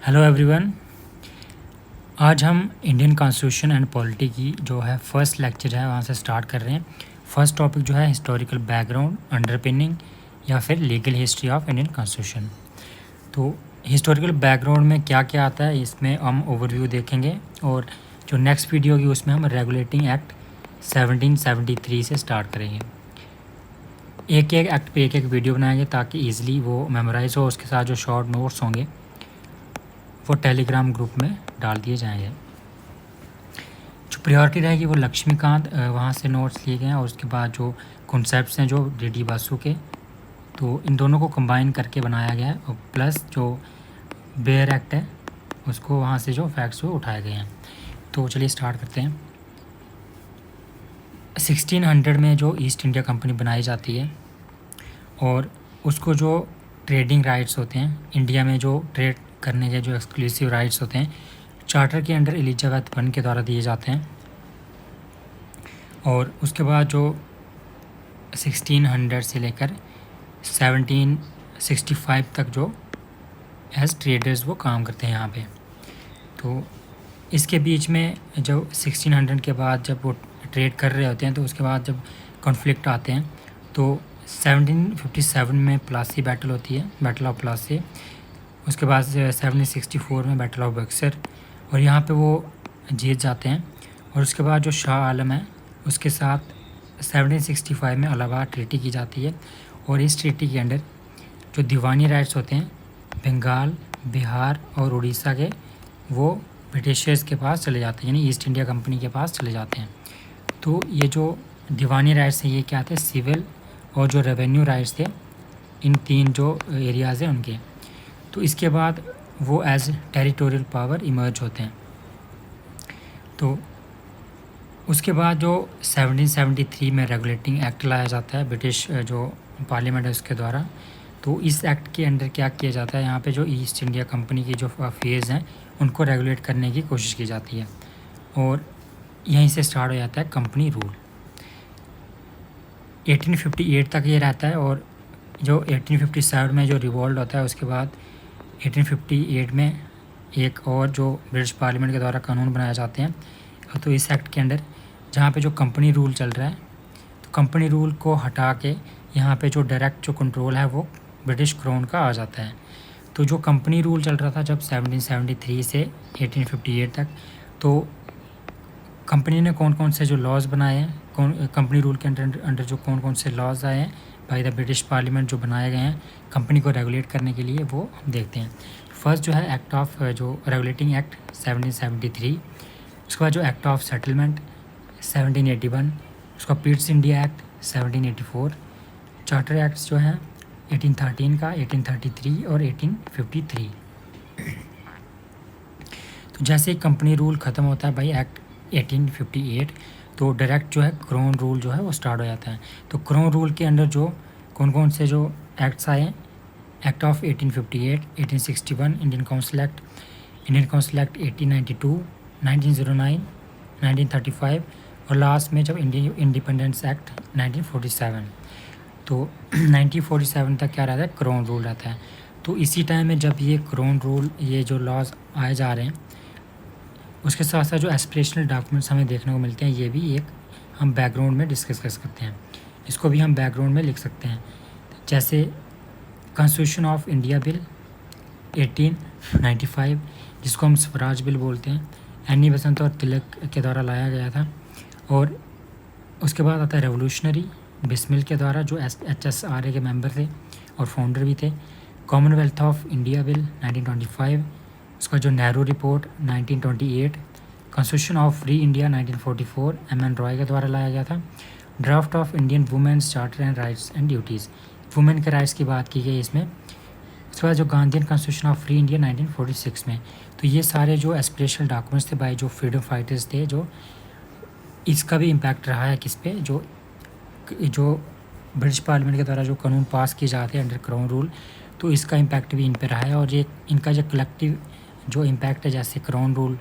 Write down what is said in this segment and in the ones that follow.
Hello everyone. आज हम Indian constitution and polity की जो है फर्स्ट लेक्चर है वहाँ से स्टार्ट कर रहे हैं। फर्स्ट टॉपिक जो है हिस्टोरिकल बैकग्राउंड, अंडरपिनिंग या फिर legal history of Indian constitution. तो हिस्टोरिकल बैकग्राउंड में क्या क्या आता है इसमें हम ओवरव्यू देखेंगे, और जो नेक्स्ट वीडियो होगी उसमें हम रेगुलेटिंग एक्ट 1773 से स्टार्ट करेंगे। एक एक एक्ट पे एक एक वीडियो बनाएंगे ताकि ईजिली वो मेमोराइज हो। उसके साथ जो शॉर्ट नोट्स होंगे वो टेलीग्राम ग्रुप में डाल दिए जाएंगे। जो प्रायोरिटी रहेगी वो लक्ष्मीकांत वहाँ से नोट्स लिए गए हैं, और उसके बाद जो कॉन्सेप्ट्स हैं जो डी बासु के, तो इन दोनों को कंबाइन करके बनाया गया है। और प्लस जो बेयर एक्ट है उसको वहाँ से जो फैक्ट्स वो उठाए गए हैं। तो चलिए स्टार्ट करते हैं। 1600 में जो ईस्ट इंडिया कंपनी बनाई जाती है, और उसको जो ट्रेडिंग राइट्स होते हैं, इंडिया में जो ट्रेड करने के जो एक्सक्लूसिव राइट्स होते हैं, चार्टर के अंडर एलिजाबेथ वन के द्वारा दिए जाते हैं। और उसके बाद जो 1600 से लेकर 1765 तक जो एज ट्रेडर्स वो काम करते हैं यहाँ पे। तो इसके बीच में जो 1600 के बाद जब वो ट्रेड कर रहे होते हैं, तो उसके बाद जब कॉन्फ्लिक्ट आते हैं, तो 1757 में प्लासी बैटल होती है, बैटल ऑफ प्लासी। उसके बाद 1764 में बैटल ऑफ बक्सर, और यहाँ पे वो जीत जाते हैं। और उसके बाद जो शाह आलम है उसके साथ 1765 में इलाहाबाद ट्रीटी की जाती है। और इस ट्रीटी के अंडर जो दीवानी राइट्स होते हैं बंगाल, बिहार और उड़ीसा के, वो ब्रिटिशर्स के पास चले जाते हैं, यानी ईस्ट इंडिया कंपनी के पास चले जाते हैं। तो ये जो दीवानी राइट्स हैं ये क्या थे, सिविल और जो रेवेन्यू राइट्स थे, इन तीन जो एरियाज़ हैं उनके। तो इसके बाद वो एज टेरिटोरियल पावर इमर्ज होते हैं। तो उसके बाद जो 1773 में रेगुलेटिंग एक्ट लाया जाता है ब्रिटिश जो पार्लियामेंट है उसके द्वारा। तो इस एक्ट के अंडर क्या किया जाता है, यहाँ पे जो ईस्ट इंडिया कंपनी की जो अफेयर्स हैं उनको रेगुलेट करने की कोशिश की जाती है, और यहीं से स्टार्ट हो जाता है कंपनी रूल। 1858 तक ये रहता है, और जो 1857 में जो रिवॉल्ट होता है उसके बाद 1858 में एक और जो ब्रिटिश पार्लियामेंट के द्वारा कानून बनाए जाते हैं। तो इस एक्ट के अंडर जहाँ पे जो कंपनी रूल चल रहा है, तो कंपनी रूल को हटा के यहाँ पे जो डायरेक्ट जो कंट्रोल है वो ब्रिटिश क्राउन का आ जाता है। तो जो कंपनी रूल चल रहा था जब 1773 से 1858 तक, तो कंपनी ने कौन कौन से जो लॉज बनाए हैं, कंपनी रूल के अंडर जो कौन कौन से लॉज आए हैं बाय द ब्रिटिश पार्लियामेंट जो बनाए गए हैं कंपनी को रेगुलेट करने के लिए, वो हम देखते हैं। फर्स्ट जो है एक्ट ऑफ जो रेगुलेटिंग एक्ट 1773, उसके बाद जो एक्ट ऑफ सेटलमेंट 1781, उसका Pitt's India act 1784, charter acts जो हैं 1813 का, 1833 और 1853। तो जैसे ही कंपनी रूल ख़त्म होता है बाई एक्ट 1858, तो डायरेक्ट जो है क्राउन रूल जो है वो स्टार्ट हो जाता है। तो क्राउन रूल के अंडर जो कौन कौन से जो एक्ट्स आए हैं, act of 1858, 1861 Indian council act, Indian council act 1892, 1909, 1935 और लास्ट में जब इंडिपेंडेंस एक्ट 1947। तो 1947 तक क्या रहता है, क्राउन रूल रहता है। तो इसी टाइम में जब ये क्राउन रूल, ये जो लॉज आए जा रहे हैं, उसके साथ साथ जो एस्पिरेशनल डॉक्यूमेंट्स हमें देखने को मिलते हैं, ये भी एक हम बैकग्राउंड में डिस्कस कर सकते हैं। इसको भी हम बैकग्राउंड में लिख सकते हैं। जैसे कॉन्स्टिट्यूशन ऑफ इंडिया बिल 1895, जिसको हम स्वराज बिल बोलते हैं, एनी बसंत और तिलक के द्वारा लाया गया था। और उसके बाद आता है रेवोल्यूशनरी बिस्मिल के द्वारा, जो HSRA के मेंबर थे और फाउंडर भी थे। कॉमनवेल्थ ऑफ इंडिया बिल 1925, उसका जो Nehru report 1928, constitution of free India 1944 MN Roy के द्वारा लाया गया था। Draft of Indian women's charter and rights and duties, women के राइट्स की बात की गई इसमें। उसके बाद जो Gandhian constitution of free India 1946 में। तो ये सारे जो एस्पिरेशनल डॉक्यूमेंट्स थे बाय जो फ्रीडम फाइटर्स थे, जो इसका भी इम्पैक्ट रहा है किस पे, जो ब्रिटिश पार्लियामेंट के द्वारा जो कानून पास किए जाते हैं अंडर क्राउन रूल, तो इसका इम्पैक्ट भी इन पे रहा है। और ये इनका जो कलेक्टिव जो इम्पैक्ट है, जैसे क्राउन रूल,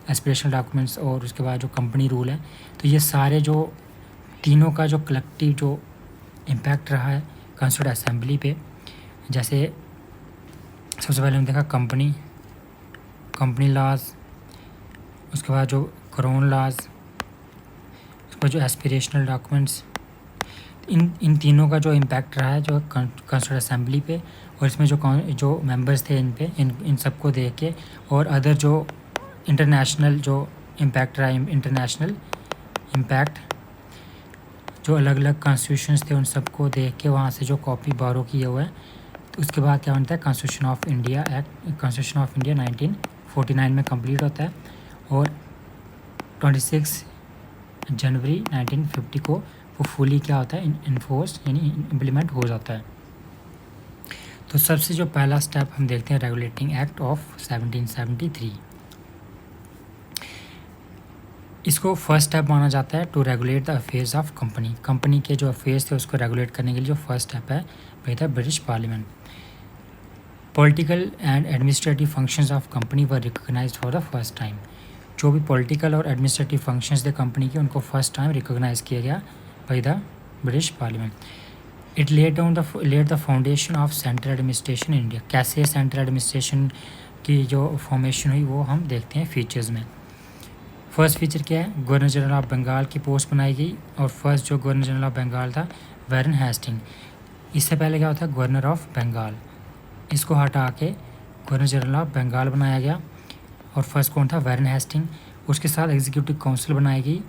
एस्पिरेशनल डॉक्यूमेंट्स और उसके बाद जो कंपनी रूल है, तो ये सारे जो तीनों का जो कलेक्टिव जो इम्पैक्ट रहा है कॉन्स्टिट्यूएंट असेंबली पे। जैसे सबसे पहले हमने देखा कंपनी कंपनी लॉज, उसके बाद जो क्राउन लॉज, उसके बाद जो एस्पिरेशनल डॉक्यूमेंट्स, इन तीनों का जो इम्पैक्ट रहा है जो कॉन्स्टिट्यूंट असेंबली पे, और इसमें जो मेंबर्स थे इन सबको देख के, और अदर जो इंटरनेशनल जो इम्पैक्ट रहा है, इंटरनेशनल इम्पैक्ट जो अलग अलग कॉन्स्टिट्यूशंस थे उन सबको देख के वहाँ से जो कॉपी बारो किए हुए हैं। तो उसके बाद क्या बनता है, constitution of India act, constitution of India 1949 में कंप्लीट होता है, और 26 जनवरी 1950 को वो फुली क्या होता है, इन्फोर्स यानी इम्प्लीमेंट हो जाता है। तो सबसे जो पहला स्टेप हम देखते हैं, रेगुलेटिंग एक्ट ऑफ 1773। इसको फर्स्ट स्टेप माना जाता है to regulate the affairs of company. Company के जो अफेयर्स थे उसको रेगुलेट करने के लिए जो फर्स्ट स्टेप है वही था British parliament. Political and administrative functions of company were recognised for the first time. जो भी पॉलिटिकल और एडमिनिस्ट्रेटिव फंक्शंस थे कंपनी के उनको फर्स्ट टाइम रिकॉग्नाइज किया गया by the British parliament. It led the foundation of central administration in India. कैसे central administration की जो फॉर्मेशन हुई वो हम देखते हैं फीचर्स में। फर्स्ट फीचर क्या है, गवर्नर जनरल ऑफ बंगाल की पोस्ट बनाई गई, और फर्स्ट जो गवर्नर जनरल ऑफ बंगाल था वारेन हेस्टिंग। इससे पहले क्या होता है, गवर्नर ऑफ बंगाल, इसको हटा के गवर्नर जनरल ऑफ बंगाल बनाया गया, और फर्स्ट कौन था, वारेन हेस्टिंग। उसके साथ एग्जीक्यूटिव काउंसिल बनाई गई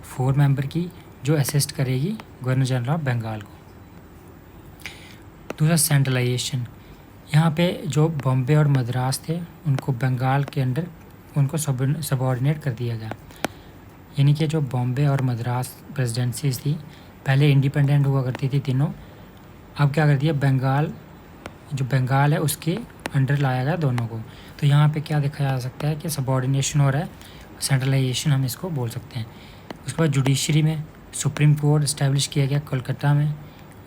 4 मेंबर की जो असिस्ट करेगी गवर्नर जनरल ऑफ बंगाल को। दूसरा सेंट्रलाइजेशन, यहाँ पे जो बॉम्बे और मद्रास थे उनको बंगाल के अंडर उनको सबऑर्डिनेट कर दिया गया। यानी कि जो बॉम्बे और मद्रास प्रेसिडेंसीज थी पहले इंडिपेंडेंट हुआ करती थी तीनों, अब क्या कर दिया, जो बंगाल है उसके अंडर लाया गया दोनों को। तो यहाँ पे क्या देखा जा सकता है कि सबऑर्डिनेशन हो रहा है, सेंट्रलाइजेशन हम इसको बोल सकते हैं। उसके बाद जुडिशरी में सुप्रीम कोर्ट इस्टेब्लिश किया गया कोलकाता में,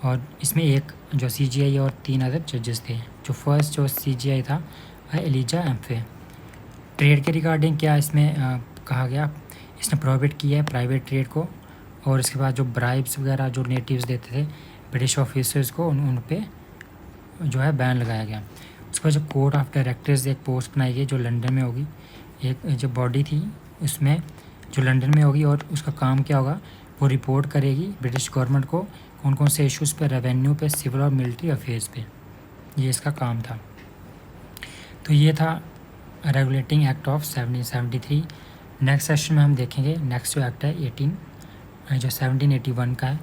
और इसमें एक जो CGI और 3 अदर जजेस थे। जो फर्स्ट जो CGI था एलिजा एम्फे। ट्रेड के रिगार्डिंग क्या इसमें कहा गया, इसने प्रोहिबिट किया है प्राइवेट ट्रेड को, और इसके बाद जो ब्राइब्स वगैरह जो नेटिव्स देते थे ब्रिटिश ऑफिसर्स को उन पे जो है बैन लगाया गया। उसके बाद जो कोर्ट ऑफ डायरेक्टर्स एक पोस्ट बनाई गई जो लंदन में होगी, एक जो बॉडी थी उसमें जो लंदन में होगी, और उसका काम क्या होगा, वो रिपोर्ट करेगी ब्रिटिश गवर्नमेंट को कौन कौन से इश्यूज़ पे, रेवेन्यू पे, सिविल और मिलिट्री अफेयर्स पे, ये इसका काम था। तो ये था regulating act of 1773। Next session में हम देखेंगे नेक्स्ट जो एक्ट है 1781 का है,